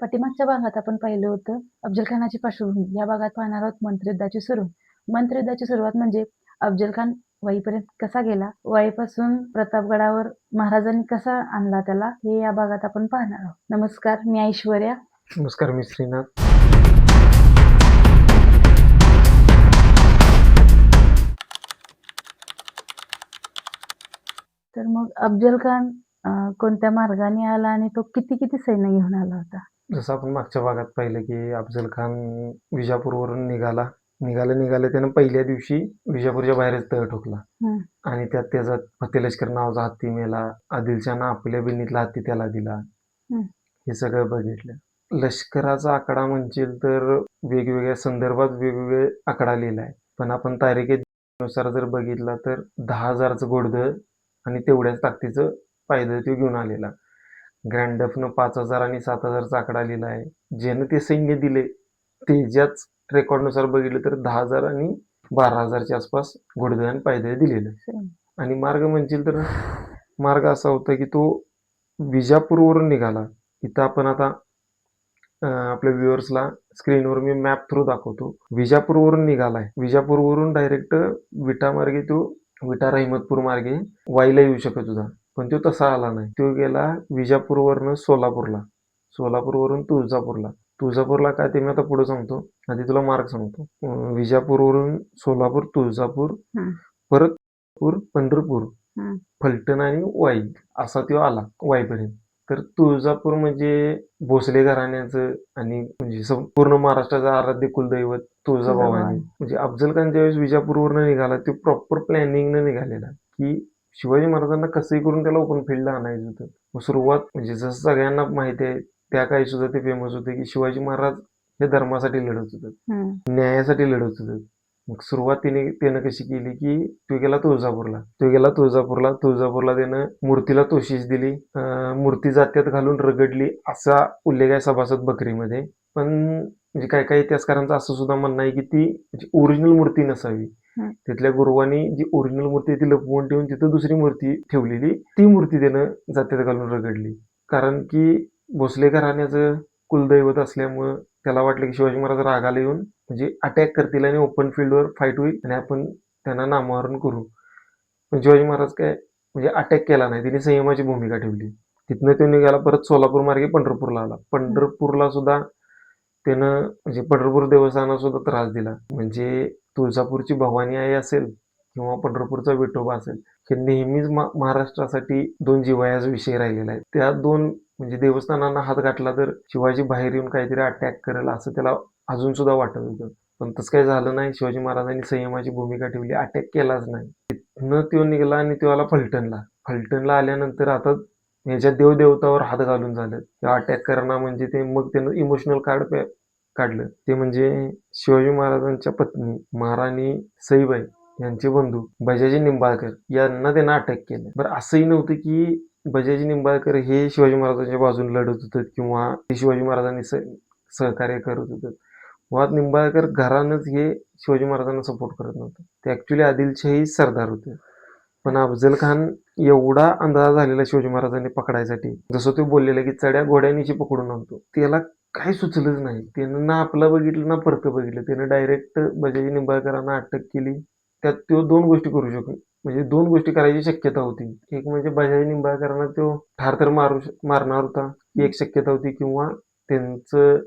पाठीमागच्या भागात आपण पाहिलं होतं अफजल खानाची पार्श्वभूमी. या भागात पाहणार आहोत मंत्रियुद्धाची सुरुवात. मंत्रियुद्धाची सुरुवात म्हणजे अफजल खान वाईपर्यंत कसा गेला, वाईपासून प्रतापगडावर महाराजांनी कसा आणला त्याला, हे या भागात आपण पाहणार आहोत. नमस्कार, मी ऐश्वर्या. नमस्कार, मी श्रीनाथ. तर मग अफजल खान कोणत्या मार्गाने आला आणि तो किती सैन्य घेऊन आला होता? जसं आपण मागच्या भागात पाहिलं की अफजल खान विजापूरवरून निघाले त्यानं पहिल्या दिवशी विजापूरच्या बाहेरच तळ ठोकला आणि त्यात त्याचा फतेलष्कर नावाचा हत्ती मेला. आदिलशाहनं आपल्या बहिणीतला हत्ती त्याला दिला. हे सगळं बघितलं. लष्कराचा आकडा म्हणशील तर वेगवेगळ्या संदर्भात वेगवेगळे आकडा लिहिलाय, पण आपण तारिकेनुसार जर बघितला तर 10,000चं घोडदळ आणि तेवढ्याच ताकदीचं पायदळ तो घेऊन आलेला. ग्रँडफनं 5,000 आणि 7,000चा आकडा लिहिला आहे. ज्यानं ते सैन्य दिले त्याच्याच रेकॉर्डनुसार बघितलं तर 10,000 आणि 12,000च्या आसपास घोडदळ आणि पायदळ दिलेलं. आणि मार्ग म्हणशील तर मार्ग असा होता की तो विजापूरवरून निघाला. इथं आपण आता आपल्या व्ह्युअर्सला स्क्रीनवर मी मॅप थ्रू दाखवतो. विजापूरवरून निघालाय. विजापूरवरून डायरेक्ट विटा मार्गे तो विटा रहिमतपूर मार्गे वाईला येऊ शकत होता, पण तो तसा आला नाही. तो गेला विजापूरवरनं सोलापूरवरून तुळजापूरला काय ते मी आता पुढे सांगतो. आधी तुला मार्ग सांगतो. विजापूरवरून सोलापूर, तुळजापूर, परत पंढरपूर, फलटण आणि वाई असा तो आला वाईपर्यंत. तर तुळजापूर म्हणजे भोसले घराण्याचं आणि म्हणजे संपूर्ण महाराष्ट्राचं आराध्य कुलदैवत तुळजाभवानी. म्हणजे अफजल खान ज्यावेळेस विजापूरवरून निघाला ते प्रॉपर प्लॅनिंगनं निघालेला की शिवाजी महाराजांना कसंही करून त्याला ओपन फील्डला आणायचं होतं. मग सुरुवात म्हणजे जसं सगळ्यांना माहिती आहे त्या काळी सुद्धा ते फेमस होते की शिवाजी महाराज हे धर्मासाठी लढत होते, न्यायासाठी लढत होते. मग सुरुवात त्यानं कशी केली की तो गेला तुळजापूरला त्यानं मूर्तीला तोशीच दिली. मूर्ती जात्यात घालून रगडली असा उल्लेख आहे सभासद बकरीमध्ये. पण म्हणजे काही इतिहासकारांचं असं सुद्धा म्हणणं आहे की ती ओरिजिनल मूर्ती नसावी. तिथल्या गुरुवांनी जी ओरिजिनल मूर्ती ती लपवून ठेवून तिथं दुसरी मूर्ती ठेवलेली, ती मूर्ती त्यानं जात्यात घालून रगडली. कारण की भोसले घराण्याचं कुलदैवत असल्यामुळं त्याला वाटलं की शिवाजी महाराज रागाला येऊन म्हणजे अटॅक करतील आणि ओपन फील्डवर फाईट होईल आणि आपण त्यांना नामोहरण करू. पण शिवाजी महाराज काय म्हणजे अटॅक केला नाही, तिने संयमाची भूमिका ठेवली. तिथनं तो निघाला परत सोलापूर मार्गे पंढरपूरला आला. पंढरपूरला सुद्धा त्यानं म्हणजे पंढरपूर देवस्थानाला सुद्धा त्रास दिला. म्हणजे तुळजापूरची भवानी आई असेल किंवा पंढरपूरचा विठोबा असेल, हे नेहमीच महाराष्ट्रासाठी दोन जिव्हाळ्याचा विषय राहिलेला आहे. त्या दोन म्हणजे देवस्थानांना हात घातला तर शिवाजी बाहेर येऊन काहीतरी अटॅक करेल असं त्याला अजून सुद्धा वाटत होतं. पण तसं काही झालं नाही. शिवाजी महाराजांनी संयमाची भूमिका ठेवली, अटॅक केलाच नाही. तिथनं तो निघाला आणि तो आला फलटणला आल्यानंतर आता ह्याच्या देवदेवतावर हात घालून झालं किंवा अटॅक करणं म्हणजे ते मग त्यानं इमोशनल कार्ड काढलं. ते म्हणजे शिवाजी महाराजांच्या पत्नी महाराणी सईबाई यांचे बंधू बजाजी निंबाळकर यांना त्यांना अटॅक केलं. बरं, असंही नव्हतं की बजाजी निंबाळकर हे शिवाजी महाराजांच्या बाजूने लढत होतं किंवा ते शिवाजी महाराजांनी सहकार्य करत होतं. मुळात निंबाळकर घरानंच हे शिवाजी महाराजांना सपोर्ट करत नव्हतं. ते ऍक्च्युली आदिलशाही सरदार होते. पण अफजल खान एवढा अंदाज झालेला शिवाजी महाराजांनी पकडायसाठी, जसं तो बोललेला की चढ्या घोड्यानीची पकडून आणतो, त्याला काही सुचलंच नाही. त्यानं ना आपलं बघितलं ना परकं बघितलं. त्यानं डायरेक्ट बजाजी निंबाळकरांना अटक केली. त्यात तो दोन गोष्टी करू शकतो, म्हणजे दोन गोष्टी करायची शक्यता होती. एक म्हणजे बजाजी निंबाळकरांना तो ठार तर मारणार होता ही एक शक्यता होती, किंवा त्यांचं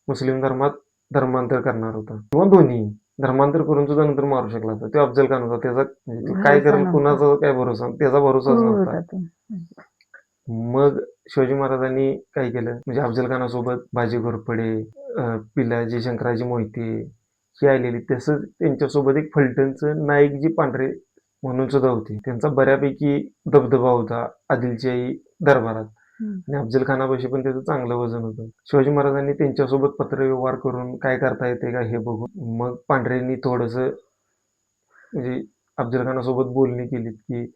मुस्लिम धर्मात धर्मांतर करणार होता, किंवा दोन्ही. धर्मांतर करून सुद्धा नंतर मारू शकला होता. तो अफजल खान होता. त्याचा काय करेल कुणाचा काय भरोसा, त्याचा भरोसाच नव्हता. मग शिवाजी महाराजांनी काय केलं म्हणजे अफजल खानासोबत बाजी घोरपडे, पिलाजी शंकराजी मोहिते ही आलेली. तसंच त्यांच्यासोबत एक फलटणचं नाईकजी पांढरे म्हणून सुद्धा होते. त्यांचा बऱ्यापैकी दबदबा होता आदिलशाही दरबारात आणि अफजल खानापाशी पण त्याचं चांगलं वजन होतं. शिवाजी महाराजांनी त्यांच्यासोबत पत्रव्यवहार करून काय करता येते का हे बघून मग पांढरेंनी थोडंसं म्हणजे अफजल खानासोबत बोलणी केली की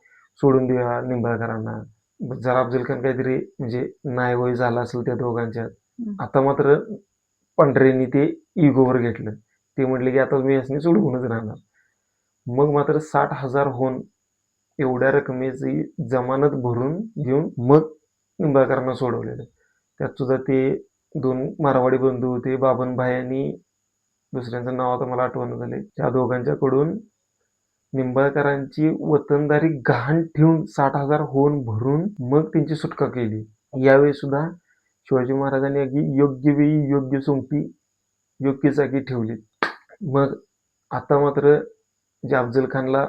सोडून देऊया निंबाळकरांना. जर अफजल खान काहीतरी म्हणजे नायवय झाला असेल त्या दोघांच्यात. आता मात्र पांढरेंनी ते इगोवर घेतलं. ते म्हटले की आता मी यासनी सोडवूनच राहणार. मग मात्र 60,000 होऊन एवढ्या रकमेची जमानत भरून घेऊन मग निंबाळकरांना सोडवलेलं. त्यात सुद्धा ते 2 मारवाडी बंधू होते, बाबनभाई आणि दुसऱ्यांचं नाव आता मला आठवण झाले. त्या दोघांच्याकडून निंबाळकरांची वतनदारी गहाण ठेवून 60,000 होऊन भरून मग त्यांची सुटका केली. यावेळी सुद्धा शिवाजी महाराजांनी अगदी योग्य वेळी योग्य सोंगटी योग्य जागी ठेवली. मग आता मात्र जे अफजल खानला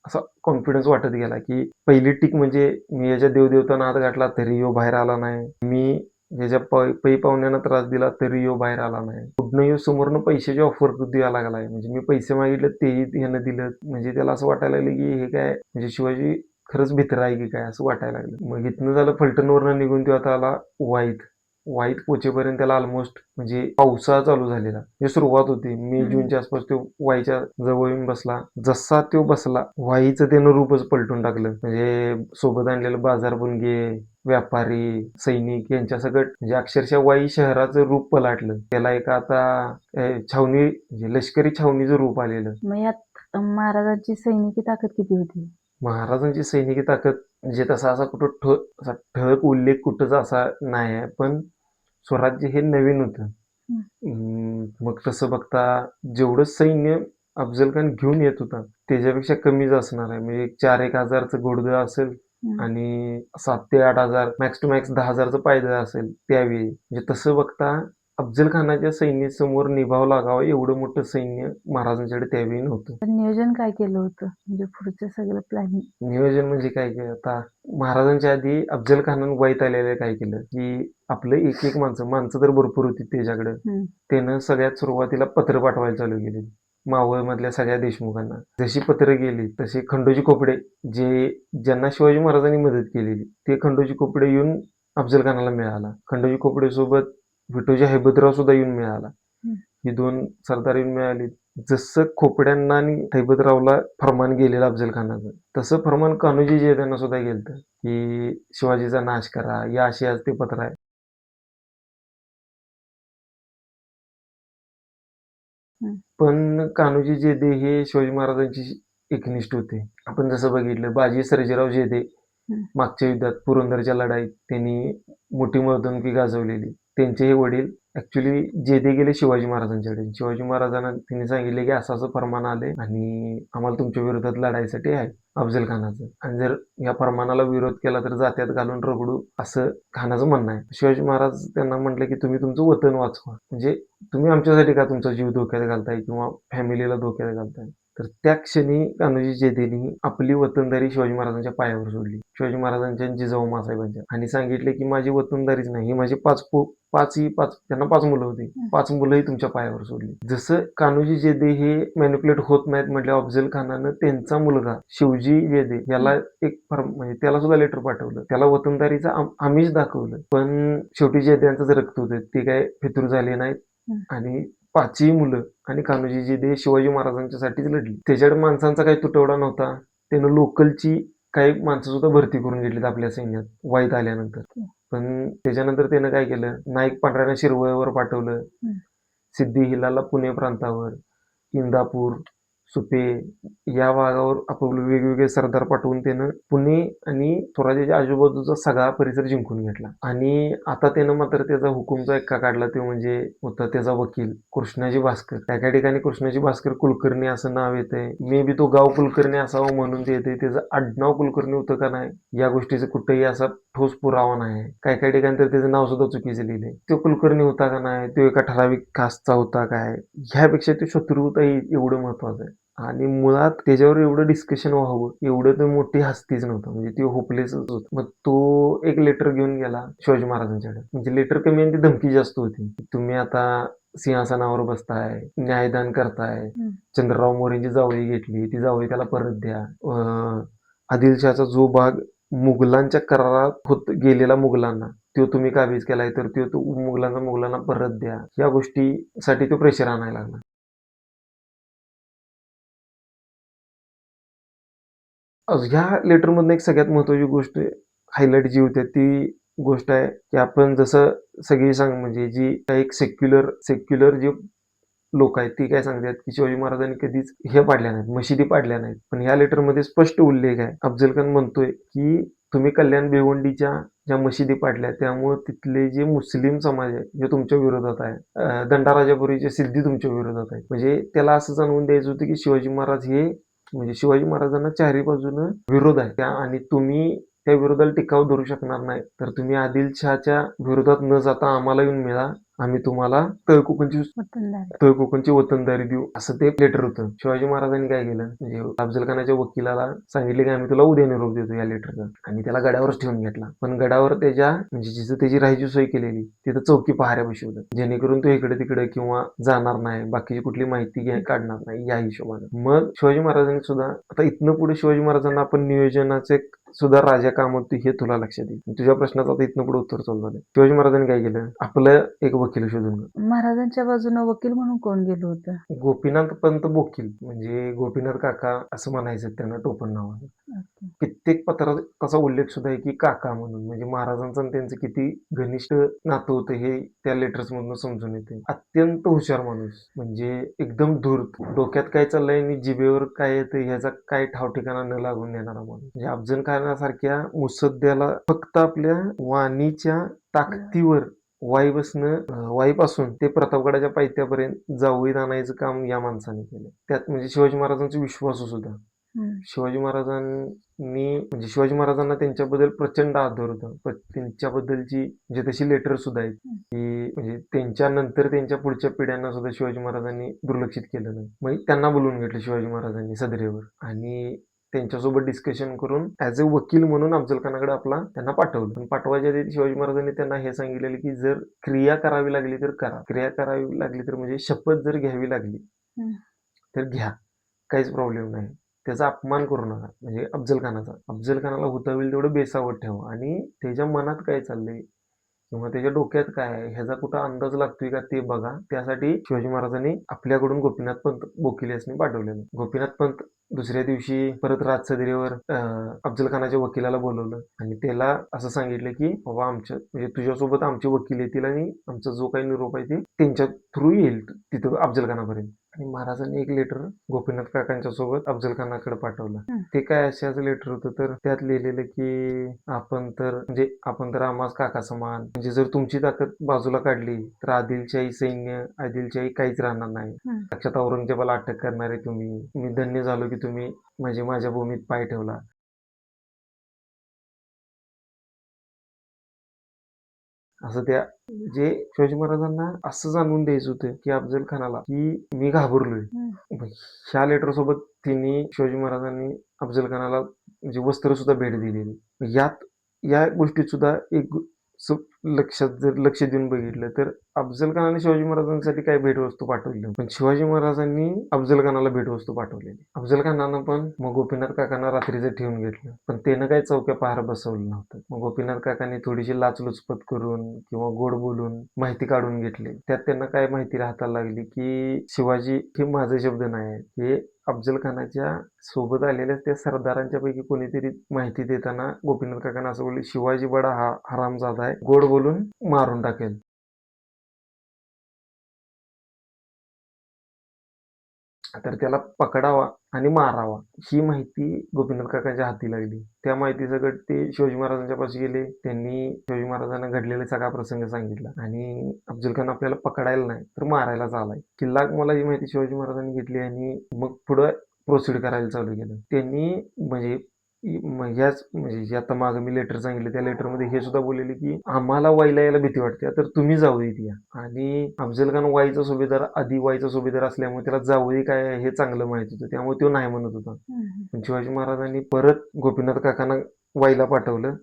असा कॉन्फिडन्स वाटत गेला, की पहिली टीक म्हणजे मी याच्या देवदेवतांना हात घातला तरी ह्यो बाहेर आला नाही. मी याच्या पै पाहुण्यांना त्रास दिला तरी ह्यो बाहेर आला नाही. पुढनं ह्यो समोरनं पैशाची ऑफर द्यायला लागलाय. म्हणजे मी पैसे मागितले तेही ह्यानं दिलं. म्हणजे त्याला असं वाटायला लागलं, की हे काय म्हणजे शिवाजी खरंच भित्र आहे की काय असं वाटायला लागलं. मग इथनं झालं फलटणवरनं निघून तो आता आला वाईत. वाईत पोहोचेपर्यंत त्याला ऑलमोस्ट म्हणजे पावसाळा चालू झालेला. ही सुरुवात होती. मे जूनच्या आसपास तो वाईच्या जवळ येऊन बसला. जसा तो बसला वाईचं त्यानं रूपच पलटून टाकलं. म्हणजे सोबत आणलेलं बाजारबुणगे, व्यापारी, सैनिक यांच्या सकट म्हणजे अक्षरशः वाई शहराचं रूप पलाटलं. त्याला एक आता छावणी म्हणजे लष्करी छावणीचं रूप आलेलं. मग यात महाराजांची सैनिकी ताकद किती होती? महाराजांची सैनिकी ताकद म्हणजे तसा असा कुठं असा ठळक उल्लेख कुठंच असा नाही आहे. पण स्वराज्य हे नवीन होतं. मग तसं बघता जेवढं सैन्य अफजल खान घेऊन येत होता त्याच्यापेक्षा कमीच असणार आहे. म्हणजे 4-1 हजारचं घोडदळ असेल आणि 7 ते 8 हजार मॅक्स टू मॅक्स 10,000चं पायदळ असेल त्यावेळी. म्हणजे तसं बघता अफजल खानाच्या सैन्यासमोर निभाव लागावं एवढं मोठं सैन्य महाराजांच्याकडे त्यावेळी नव्हतं. पण नियोजन काय केलं होतं? म्हणजे पुढचं सगळं प्लॅनिंग. नियोजन म्हणजे काय केलं आता महाराजांच्या आधी अफजल खानानं वाईत आलेलं काय केलं की आपलं एक माणसं तर भरपूर होती त्याच्याकडे. त्यानं सगळ्यात सुरुवातीला पत्र पाठवायला चालू केली मावळमधल्या सगळ्या देशमुखांना. जशी पत्र गेली तसे खंडोजी खोपडे ज्यांना शिवाजी महाराजांनी मदत केलेली ते खंडोजी खोपडे येऊन अफजल खानाला मिळाला. खंडोजी खोपडे सोबत विठोजी हैबतराव सुद्धा येऊन मिळाला. ही 2 सरदार येऊन मिळाली. जसं खोपड्यांना आणि हैबतरावला फरमान गेलेलं अफजल खानाचं तसं फरमान कान्होजी जयदेंना सुद्धा गेलतं की शिवाजीचा नाश करा या आशयाचं ते पत्र आहे. पण कान्होजी जेधे हे शिवाजी महाराजांची एकनिष्ठ होते. आपण जसं बघितलं बाजी सर्जेराव जेधे मागच्या युद्धात पुरंदरच्या लढाईत त्यांनी मोठी मर्दुमकी गाजवलेली. त्यांचे हे वडील ऍक्च्युली जेधे गेले शिवाजी महाराजांच्याकडे. शिवाजी महाराजांना त्यांनी सांगितले की असं असं फरमान आले आणि आम्हाला तुमच्या विरोधात लढायसाठी आहे अफजल खानाचं. आणि जर या फरमानाला विरोध केला तर जात्यात घालून रगडू असं खानाचं म्हणणं आहे. शिवाजी महाराज त्यांना म्हटले की तुम्ही तुमचं वतन वाचवा. म्हणजे तुम्ही आमच्यासाठी का तुमचा जीव धोक्यात घालताय किंवा फॅमिलीला धोक्यात घालताय. तर त्या क्षणी कान्होजी जेधेंनी आपली वतनदारी शिवाजी महाराजांच्या पायावर सोडली. शिवाजी महाराजांच्या आणि जिजाऊ माँसाहेबांच्या आणि सांगितले की माझी वतनदारीच नाही, ही माझी त्यांना 5 मुलं होती. 5 मुलंही तुमच्या पायावर सोडली. जसं कान्होजी जेधे हे मॅनिप्युलेट होत नाहीत म्हटलं अफजल खानानं त्यांचा मुलगा शिवजी जेधे याला म्हणजे त्याला सुद्धा लेटर पाठवलं. त्याला वतनदारीचं आमिष दाखवलं. पण शेवटी जेधे रक्त होतं ते काय फितूर झाले नाहीत आणि 5ही मुलं आणि कान्होजी जेधे शिवाजी महाराजांच्यासाठीच लढली. त्याच्याकडे माणसांचा काही तुटवडा नव्हता. त्यानं लोकलची काही माणसं सुद्धा भरती करून घेतलीत आपल्या सैन्यात वाईत आल्यानंतर. पण त्याच्यानंतर त्यानं काय केलं नाईक पांढऱ्यानं शिरवळवर पाठवलं. सिद्धी हिलाला पुणे प्रांतावर, इंदापूर, सुपे या भागावर आपण वेगवेगळे सरदार पाठवून त्यानं पुणे आणि स्वराज्याच्या आजूबाजूचा सगळा परिसर जिंकून घेतला. आणि आता त्यानं मात्र त्याचा हुकूमचा एक्का काढला तो म्हणजे होता त्याचा वकील कृष्णाजी भास्कर. त्या ठिकाणी कृष्णाजी भास्कर कुलकर्णी असं नाव येतंय. मे बी तो गाव कुलकर्णी असावं म्हणून ते येते. त्याचं आडनाव कुलकर्णी होतं का नाही या गोष्टीचं कुठेही असा ठोस पुरावा नाही. काही ठिकाणी तर त्याचं नाव सुद्धा चुकीचं लिहिलंय. तो कुलकर्णी होता का नाही, तो एका ठराविक कास्टचा होता काय, ह्यापेक्षा तो शत्रू होता एवढं महत्वाचं आहे. आणि मुळात त्याच्यावर एवढं डिस्कशन व्हावं एवढं तो मोठी हस्तीच नव्हतं. म्हणजे तो होपलेसच होता. मग तो एक लेटर घेऊन गेला शिवाजी महाराजांच्याकडे. म्हणजे लेटर कमी आणि ती धमकी जास्त होती. तुम्ही आता सिंहासनावर बसताय, न्यायदान करताय, चंद्रराव मोरेंची जावळी घेतली, ती जावळी त्याला परत द्या. आदिलशहाचा जो भाग मुघलांच्या करारात होत गेलेला मुघलांना तो तुम्ही काबीज केलाय तर तो मुघलांना परत द्या. या गोष्टीसाठी तो प्रेशर आणायला लागला. ह्या लेटरमधनं एक सगळ्यात महत्वाची गोष्ट हायलाईट जी होते ती गोष्ट आहे की आपण जसं सगळी म्हणजे जी काही एक सेक्युलर जी लोक आहेत ती काय सांगतात की शिवाजी महाराजांनी कधीच हे पाडल्या नाहीत, मशिदी पाडल्या नाहीत. पण ह्या लेटरमध्ये स्पष्ट उल्लेख आहे. अफजल खान म्हणतोय की तुम्ही कल्याण भिवंडीच्या ज्या मशिदी पाडल्या त्यामुळे तिथले जे मुस्लिम समाज आहे जे तुमच्या विरोधात आहे, दंडाराजापुरीचे सिद्धी तुमच्या विरोधात आहे. म्हणजे त्याला असं जाणवून द्यायचं होतं की शिवाजी महाराज हे म्हणजे शिवाजी महाराजांना चारी बाजूनं विरोध आहे आणि तुम्ही त्या विरोधाला टिकाव धरू शकणार नाही, तर तुम्ही आदिलशहाच्या विरोधात न जाता आम्हाला येऊन मिळा, आम्ही तुम्हाला वतनदार तळकोकणची वतनदारी देऊ, असं ते लेटर होतं. शिवाजी महाराजांनी काय केलं, म्हणजे अफजल खानाच्या वकिलाला सांगितले की आम्ही तुला उद्या निरोप देतो या लेटरचा, आणि त्याला गडावरच ठेवून घेतला. पण गडावर त्याच्या म्हणजे जिथं त्याची राहायची सोय केलेली तिथं चौकी पहाऱ्या बसवलं, जेणेकरून तो इकडे तिकडे किंवा जाणार नाही, बाकीची कुठली माहिती काढणार नाही या हिशोबाने. मग शिवाजी महाराजांनी सुद्धा आता इथनं पुढे शिवाजी महाराजांना आपण नियोजनाचे सुद्धा राजा काम होती हे तुला लक्षात येईल. तुझ्या प्रश्नाचं आता इथनं पुढे उत्तर चालू झालं. शिवाजी महाराजांनी काय केलं, आपलं एक वकील शोधून महाराजांच्या बाजूनं वकील म्हणून कोण गेलं होतं? गोपीनाथ पंत बोकील, म्हणजे गोपीनाथ काका असं म्हणायचं त्यांना टोपण नावानं. ओके. कित्येक पत्रात त्याचा उल्लेख सुद्धा आहे की काका म्हणून, म्हणजे महाराजांचं आणि त्यांचं किती घनिष्ठ नातं होतं हे त्या लेटर्स मधून समजून येते. अत्यंत हुशार माणूस, म्हणजे एकदम धूर्त, डोक्यात काय चाललंय आणि जिभेवर काय येतं ह्याचा काय ठाव ठिकाणा न लागून देणारा माणूस. म्हणजे अफजल खानासारख्या मुसद्द्याला फक्त आपल्या वाणीच्या ताकदीवर वाईपासून ते प्रतापगडाच्या पायथ्यापर्यंत जावळीत आणायचं काम या माणसाने केलं. त्यात म्हणजे शिवाजी महाराजांचा विश्वास सुद्धा. शिवाजी महाराजांना त्यांच्याबद्दल प्रचंड आदर होता. त्यांच्याबद्दलची म्हणजे तशी लेटर सुद्धा आहेत की म्हणजे त्यांच्यानंतर त्यांच्या पुढच्या पिढ्यांना सुद्धा शिवाजी महाराजांनी दुर्लक्षित केलं नाही. मग त्यांना बोलवून घेतलं शिवाजी महाराजांनी सदरेवर आणि त्यांच्यासोबत डिस्कशन करून ऍज अ वकील म्हणून अफजल खानाकडे त्यांना पाठवलं. पण पाठवायच्या आधी शिवाजी महाराजांनी त्यांना हे सांगितलेलं की जर क्रिया करावी लागली तर करा, क्रिया करावी लागली तर म्हणजे शपथ जर घ्यावी लागली तर घ्या, काहीच प्रॉब्लेम नाही. त्याचा अपमान करू नका, म्हणजे अफजल खानाला होता होईल तेवढं बेसावत ठेवा आणि त्याच्या मनात काय चाललंय किंवा त्याच्या डोक्यात काय आहे ह्याचा कुठं अंदाज लागतोय का ते बघा. त्यासाठी शिवाजी महाराजांनी आपल्याकडून गोपीनाथ पंत बोकिले यांनी पाठवलेलं. गोपीनाथ पंत दुसऱ्या दिवशी परत राजसदरीवर अफजल खानाच्या वकिलाला बोलवलं आणि त्याला असं सांगितलं की बाबा आमच्या म्हणजे तुझ्यासोबत आमचे वकील येतील आणि आमचा जो काही निरोप आहे ते त्यांच्या थ्रू येईल तिथं अफजल खानापर्यंत. आणि महाराजांनी एक लेटर गोपीनाथ काकांच्या सोबत अफजल खानाकडे पाठवलं. ते काय अशाच लेटर होतं, तर त्यात लिहिलेलं की आपण तर आम्हाच काका समान, म्हणजे जर तुमची ताकद बाजूला काढली तर आदिलशाही सैन्य आदिलशाही काहीच राहणार नाही. साक्षात औरंगजेबाला अटक करणारे तुम्ही, मी धन्य झालो की तुम्ही म्हणजे माझ्या भूमीत पाय ठेवला. असं त्या जे शिवाजी महाराजांना असं जाणवून द्यायचं होतं की अफजल खानाला की मी घाबरलोय. ह्या लेटर सोबत तिने शिवाजी महाराजांनी अफजल खानाला म्हणजे वस्त्र सुद्धा भेट दिलेली. या गोष्टीत सुद्धा एक लक्ष देऊन बघितलं तर अफजल खानाने शिवाजी महाराजांसाठी काही भेटवस्तू पाठवली, पण शिवाजी महाराजांनी अफजल खानाला भेटवस्तू पाठवलेली. अफजल खानानं पण मग गोपीनाथ काकांना रात्रीचं ठेवून घेतलं, पण त्यानं काही चौक्या पहार बसवलं नव्हतं. मग गोपीनाथ काकांनी थोडीशी लाचलुचपत करून किंवा गोड बोलून माहिती काढून घेतली. त्यात त्यांना काय माहिती राहता लागली की शिवाजी हे माझे शब्द नाही आहेत, हे अफजल खानाच्या सोबत आलेल्या त्या सरदारांच्या पैकी कोणीतरी माहिती देताना गोपीनाथ काकांना असं बोलले, शिवाजी बडा हा हरामजादा आहे, गोड बोलून मारून टाकेल. तर त्याला पकडावा आणि मारावा ही माहिती गोपीनाथ काकांच्या हाती लागली. त्या माहितीसकट ते शिवाजी महाराजांच्या पाशी गेले. त्यांनी शिवाजी महाराजांना घडलेला सगळा प्रसंग सांगितला आणि अफजल खान आपल्याला पकडायला नाही तर मारायलाच आलाय. किल्ला मला ही माहिती शिवाजी महाराजांनी घेतली आणि मग पुढं प्रोसीड करायला चालू केलं. त्यांनी म्हणजे ह्याच म्हणजे आता मागं मी लेटर सांगितलं त्या लेटरमध्ये हे सुद्धा बोललेले की आम्हाला वाईला यायला भीती वाटते तर तुम्ही जावळीत या. आणि अफजल खान वाईचा सुभेदार असल्यामुळे त्याला जावळी काय आहे हे चांगलं माहित होतं, त्यामुळे तो नाही म्हणत होता. पण शिवाजी महाराजांनी परत गोपीनाथ काकांना वाईला पाठवलं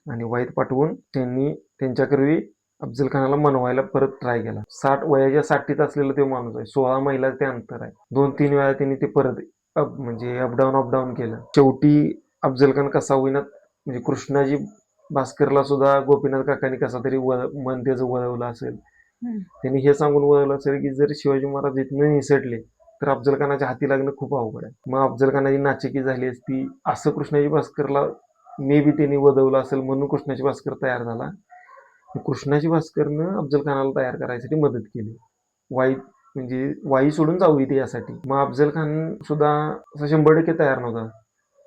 आणि वाईत पाठवून त्यांनी त्यांच्याकरवी अफजल खानाला मनवायला परत ट्राय केला. वयाच्या 60त असलेला तो माणूस आहे, 16 मैलाचं ते अंतर आहे. 2-3 वेळा त्यांनी ते परत म्हणजे अपडाऊन केलं. शेवटी अफजल खान कसा होईना म्हणजे कृष्णाजी भास्करला सुद्धा गोपीनाथ काकांनी कसा तरी मन त्याचं वळवलं असेल. त्यांनी हे सांगून वळवलं असेल की जर शिवाजी महाराज इथनं निसटले तर अफजल खानाच्या हाती लागणं खूप अवघड आहे. मग अफजल खानाची नाचेकी झाली असती असं कृष्णाजी भास्करला मे बी त्यांनी वळवलं असेल, म्हणून कृष्णाजी भास्कर तयार झाला. कृष्णाजी भास्करनं अफजल खानाला तयार करायसाठी मदत केली, वाई सोडून जाऊ इथे यासाठी. मग अफजल खान सुद्धा 100% तयार नव्हता.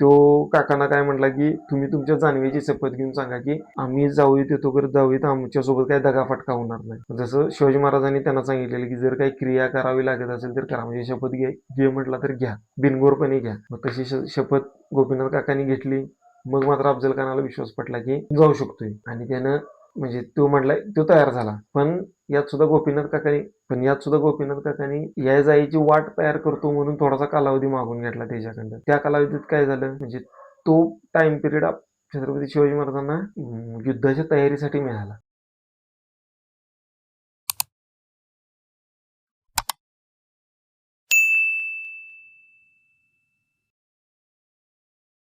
तो काकांना काय म्हटला की तुम्ही तुमच्या जाणीवेची शपथ घेऊन सांगा की आम्ही जाऊयात येतो करत जाऊयात, आमच्यासोबत काही दगाफटका होणार नाही. जसं शिवाजी महाराजांनी त्यांना सांगितलेलं की जर काही क्रिया करावी लागत असेल तर करा, म्हणजे शपथ घे म्हटला तर घ्या, बिनगोरपणे घ्या. मग तशी शपथ गोपीनाथ काकांनी घेतली. मग मात्र अफजल खानाला विश्वास पटला की जाऊ शकतोय, आणि त्यानं म्हणजे तो म्हटलाय तो तयार झाला. पण यात सुद्धा गोपीनाथ काकांनी या जायची वाट तयार करतो म्हणून थोडासा कालावधी मागून घेतला त्याच्याकडं. त्या कालावधीत काय झालं, म्हणजे तो टाइम पिरियड छत्रपती शिवाजी महाराजांना युद्धाच्या तयारीसाठी मिळाला.